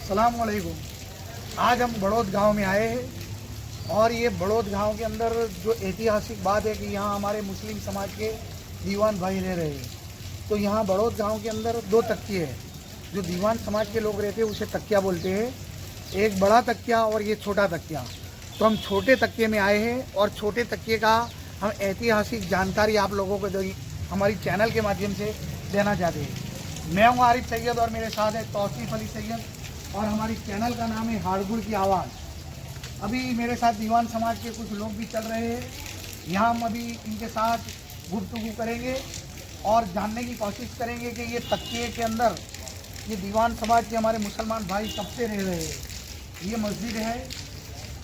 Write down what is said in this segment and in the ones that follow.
अस्सलाम वालेकुम। आज हम बड़ौद गांव में आए हैं और ये बड़ौद गांव के अंदर जो ऐतिहासिक बात है कि यहाँ हमारे मुस्लिम समाज के दीवान भाई रह रहे हैं। तो यहाँ बड़ौद गांव के अंदर दो तकिए हैं। जो दीवान समाज के लोग रहते हैं उसे तकिया बोलते हैं, एक बड़ा तकिया और ये छोटा तकिया। तो हम छोटे तकिए में आए हैं और छोटे तकिए का हम ऐतिहासिक जानकारी आप लोगों को हमारी चैनल के माध्यम से देना चाहते हैं। मैं हूँ आरिफ सैयद और मेरे साथ है तौसीफ अली सैयद और हमारी चैनल का नाम है हाड़गुड़ की आवाज़। अभी मेरे साथ दीवान समाज के कुछ लोग भी चल रहे हैं। यहाँ हम अभी इनके साथ गुफ्तगू करेंगे और जानने की कोशिश करेंगे कि ये तकिए के अंदर ये दीवान समाज के हमारे मुसलमान भाई कब से रह रहे हैं। ये मस्जिद है,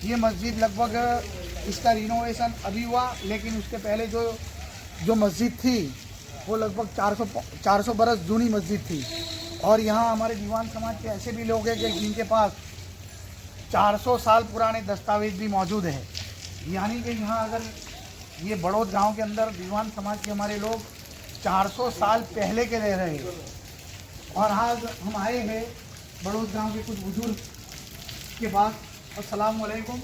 ये मस्जिद लगभग इसका रिनोवेशन अभी हुआ, लेकिन उसके पहले जो मस्जिद थी वो लगभग 400 बरस जूनी मस्जिद थी। और यहाँ हमारे दीवान समाज के ऐसे भी लोग हैं कि जिनके पास 400 साल पुराने दस्तावेज भी मौजूद है। यानी कि यहाँ अगर ये बड़ौद गांव के अंदर दीवान समाज के हमारे लोग 400 साल पहले के रह रहे हैं। और आज हम आए हैं बड़ौद गांव के कुछ बुजुर्ग के पास। अस्सलाम वालेकुम।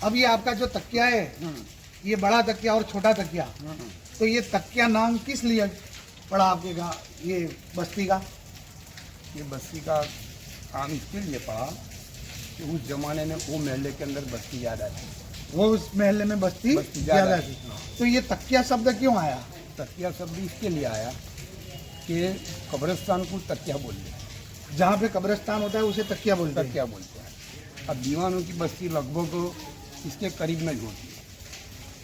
अब ये आपका जो तकिया है, ये बड़ा तकिया और छोटा तकिया, तो ये तकिया नाम किस लिए पड़ा आपके गाँव ये बस्ती का? ये बस्ती का काम इसके लिए पड़ा कि उस जमाने में वो महल्ले के अंदर बस्ती ज़्यादा थी, वो उस महल्ले में बस्ती ज़्यादा थी। तो ये तकिया शब्द क्यों आया? तकिया शब्द इसके लिए आया कि कब्रिस्तान को तकिया बोलते हैं। जहाँ पे कब्रिस्तान होता है उसे तकिया बोलते हैं। तकिया बोलते हैं। अब दीवानों की बस्ती लगभग इसके करीब में होती है।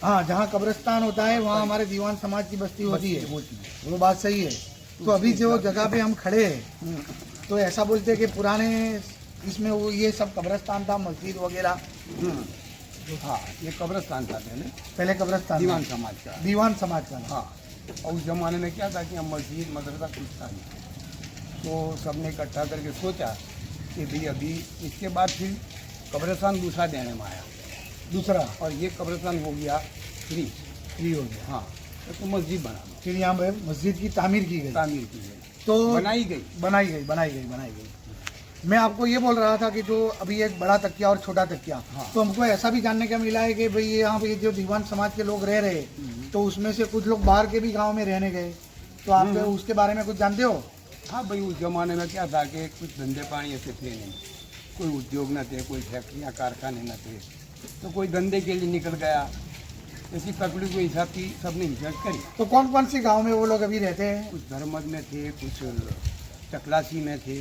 हाँ, जहाँ कब्रिस्तान होता है वहाँ हमारे दीवान समाज की बस्ती होती है। वो बात सही है। तो अभी जो जगह पे हम खड़े हैं तो ऐसा बोलते हैं कि पुराने इसमें वो ये सब कब्रिस्तान था, मस्जिद वगैरह। हाँ, ये कब्रिस्तान था पहले कब्रिस्तान दीवान समाज का। दीवान समाज का। हाँ, और उस जमाने में क्या था कि हम मस्जिद मदरसा कुछ था नहीं, तो सबने इकट्ठा करके सोचा कि भाई अभी इसके बाद फिर कब्रिस्तान दूसरा देने में आया दूसरा, और ये कब्रिस्तान हो गया फ्री हो गया। हाँ, तो मस्जिद बना, फिर यहाँ पे मस्जिद की तामीर की गई। तो बनाई गई। मैं आपको ये बोल रहा था कि जो अभी एक बड़ा तकिया और छोटा तकिया, हाँ। तो हमको ऐसा भी जानने का मिला है कि भाई यहाँ पे जो दीवान समाज के लोग रह रहे तो उसमें से कुछ लोग बाहर के भी गांव में रहने गए। तो आप उसके बारे में कुछ जानते हो? हाँ भाई, उस जमाने में क्या था कि कुछ धंधे पानी ऐसे थे नहीं, कोई उद्योग न थे, कोई फैक्ट्रियाँ कारखाने न थे, तो कोई धंधे के लिए निकल गया। ऐसी तकलीफ के हिसाब की सबने हिजरत करी। तो कौन कौन सी गांव में वो लोग अभी रहते हैं? कुछ धर्मद में थे, कुछ चकलासी में थे,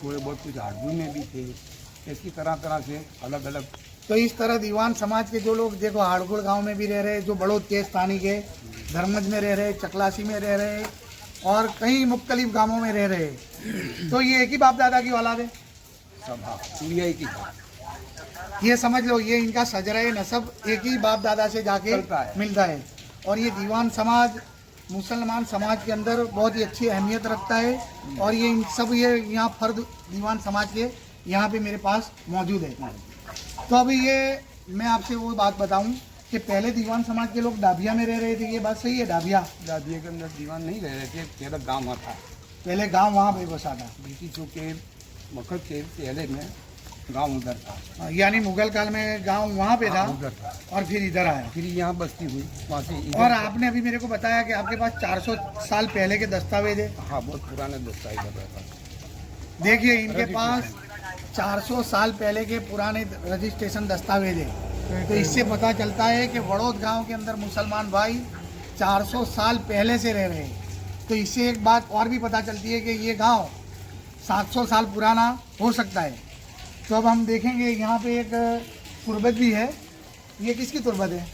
थोड़े बहुत कुछ हाड़गुड़ में भी थे। ऐसी तरह तरह से अलग अलग। तो इस तरह दीवान समाज के जो लोग देखो हाड़गुड़ गांव में भी रह रहे, जो बड़ौद के स्थानीय के धर्मज में रह रहे, चकलासी में रह रहे और कई मुख्तलिफ गांवों में रह रहे, तो ये एक ही बाप दादा की औलाद है सब। हाँ, पूरी एक ही था। ये समझ लो, ये इनका सजराए नसब एक ही बाप दादा से जाके मिलता है। और ये दीवान समाज मुसलमान समाज के अंदर बहुत ही अच्छी अहमियत रखता है। और ये इन सब ये यहाँ फर्द दीवान समाज के यहाँ पे मेरे पास मौजूद है। तो अभी ये मैं आपसे वो बात बताऊं कि पहले दीवान समाज के लोग डाबिया में रह रहे थे, ये बात सही है? डाबिया के अंदर दीवान नहीं रह रहे थे, पहले गाँव था। पहले गाँव वहाँ पे बसा था। ब्रिटिशों के मकद के पहले में गांव उधर था। यानी मुगल काल में गांव वहाँ पे था, उधर था और फिर इधर आया, फिर यहाँ बस्ती हुई, वहाँ से। और आपने अभी मेरे को बताया कि आपके पास 400 साल पहले के दस्तावेज है। हाँ, बहुत पुराने दस्तावेज। देखिए, इनके पास 400 साल पहले के पुराने रजिस्ट्रेशन दस्तावेज है। तो इससे पता चलता है कि बड़ौद गांव के अंदर मुसलमान भाई 400 साल पहले से रह रहे हैं। तो इससे एक बात और भी पता चलती है कि ये गांव 700 साल पुराना हो सकता है। तो अब हम देखेंगे यहाँ पे एक तुरबत भी है। ये किसकी तुरबत है?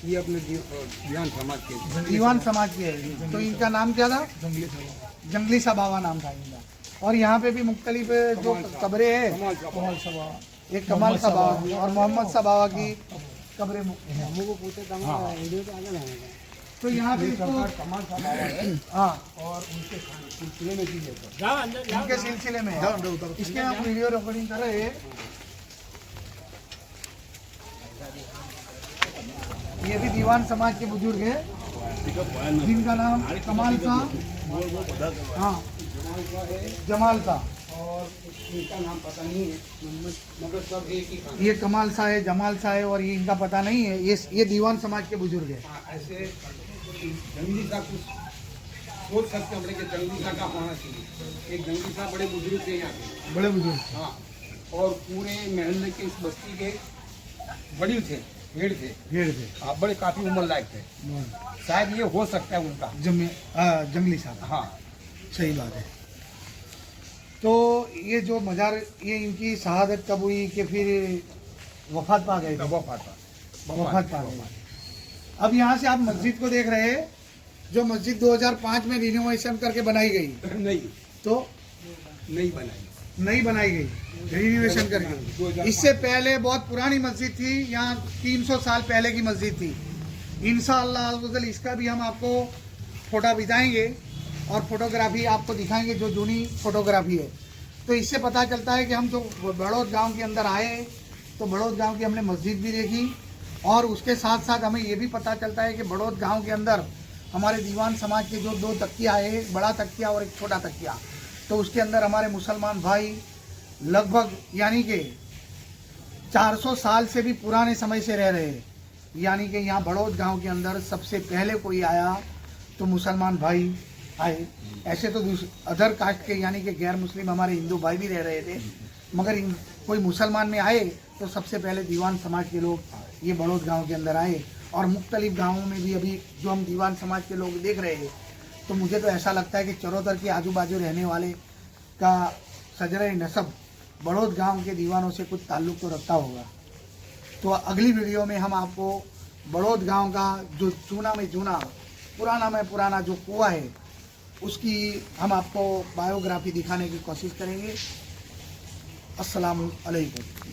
ये अपने दीवान समाज के। दीवान समाज की है। तो इनका नाम क्या था? जंगली सा बाबा नाम था इनका। और यहाँ पे भी मुख्तलिफ जो कब्रें हैं, एक कमाल सा बाबा और मोहम्मद सा बाबा की कब्रें। तो यहाँ पे कमाल सा बाबा है। हाँ, और उनके सिलसिले में चीज़ है, उनके सिलसिले में है। इसके हम वीडियो रिकॉर्डिंग कर रहे हैं। ये भी दीवान समाज के बुजुर्ग हैं जिनका नाम कमाल सा, हाँ, जमाल सा, और इनका नाम पता नहीं है, मगर सब एक ही खानदान। ये कमाल शाह है, जमाल शाह है, और ये इनका पता नहीं है। ये दीवान समाज के बुजुर्ग है। हाँ, ऐसे जंगली सा कुछ सोच सकते हैं कि जंगली सा का होना चाहिए। एक जंगली सा बड़े बुजुर्ग थे यहाँ के। बड़े बुजुर्ग। हाँ, और पूरे महल्ले के इस बस्ती के बड़ी थे, हेड थे। भेड़ थे। हाँ, बड़े काफी उम्र लायक थे। शायद ये हो सकता है उनका। जंगली साहब। हाँ, सही बात है। तो ये जो मज़ार, ये इनकी शहादत कब हुई कि फिर वफात पा गए थे? वफात पा गए। अब यहाँ से आप मस्जिद को देख रहे हैं, जो मस्जिद 2005 में रिनोवेशन करके बनाई गई, नहीं, तो नहीं बनाई। नहीं बनाई गई, रिनोवेशन करके। इससे पहले बहुत पुरानी मस्जिद थी, यहाँ 300 साल पहले की मस्जिद थी। इंशाअल्लाह इसका भी हम आपको फोटो बिताएंगे और फोटोग्राफी आपको दिखाएंगे, जो जूनी फोटोग्राफी है। तो इससे पता चलता है कि हम जो बड़ौद गांव के अंदर आए, तो बड़ौद गांव की हमने मस्जिद भी देखी, और उसके साथ साथ हमें ये भी पता चलता है कि बड़ौद गांव के अंदर हमारे दीवान समाज के जो 2 तकिया है, एक बड़ा तकिया और एक छोटा तकिया, तो उसके अंदर हमारे मुसलमान भाई लगभग यानी कि 400 साल से भी पुराने समय से रह रहे हैं। यानी कि यहाँ बड़ौद गांव के अंदर सबसे पहले कोई आया तो मुसलमान भाई आए। ऐसे तो अदर कास्ट के यानी कि गैर मुस्लिम हमारे हिंदू भाई भी रह रहे थे, मगर कोई मुसलमान में आए तो सबसे पहले दीवान समाज के लोग ये बड़ौद गांव के अंदर आए। और मुख्तलिफ गाँवों में भी अभी जो हम दीवान समाज के लोग देख रहे हैं, तो मुझे तो ऐसा लगता है कि चरोतर के आजू बाजू रहने वाले का सजरे नसब बड़ौद गांव के दीवानों से कुछ ताल्लुक़ तो रखता होगा। तो अगली वीडियो में हम आपको बड़ौद गांव का जो चूना में चूना, पुराना में पुराना जो कुआं है, उसकी हम आपको बायोग्राफी दिखाने की कोशिश करेंगे। अस्सलामु अलैकुम।